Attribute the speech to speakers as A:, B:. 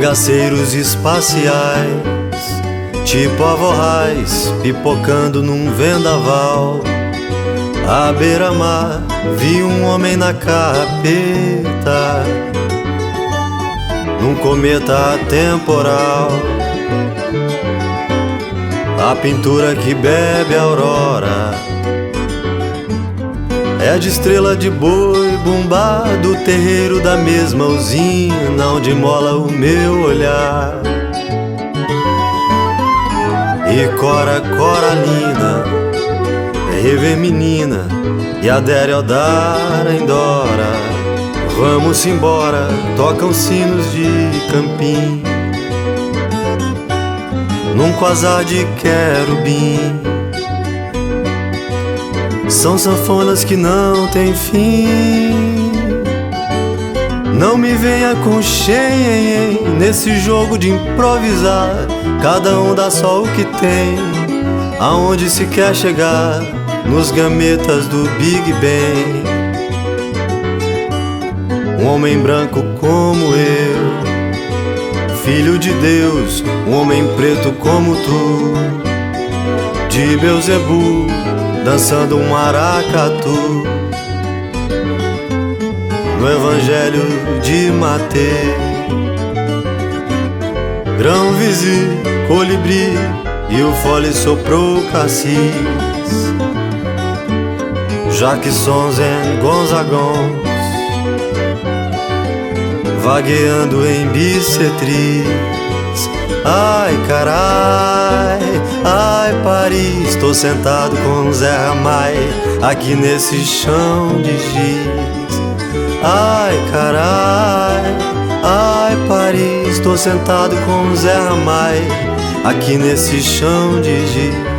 A: Bagaceiros espaciais, tipo avorrais, pipocando num vendaval. À beira-mar vi um homem na carpeta, num cometa atemporal. A pintura que bebe a aurora é de estrela de boi bumbá do terreiro da mesma usina onde mola o meu olhar. E Cora Coralina é rever menina e adere ao dar em Dora. Vamos embora, tocam sinos de Campim num quasar de querubim. São sanfonas que não têm fim. Não me venha com xenhen nesse jogo de improvisar. Cada um dá só o que tem, aonde se quer chegar, nos gametas do Big Bang. Um homem branco como eu, filho de Deus, um homem preto como tu, de Beuzebu, dançando um maracatu, no Evangelho de Mateus. Grão vizir, colibri e o fole soprou cassis, Jacksons e Gonzagons, vagueando em bissetriz. Ai carai, ai Paris, tô sentado com Zé Ramai aqui nesse chão de giz. Ai carai, ai Paris, tô sentado com Zé Ramai aqui nesse chão de giz.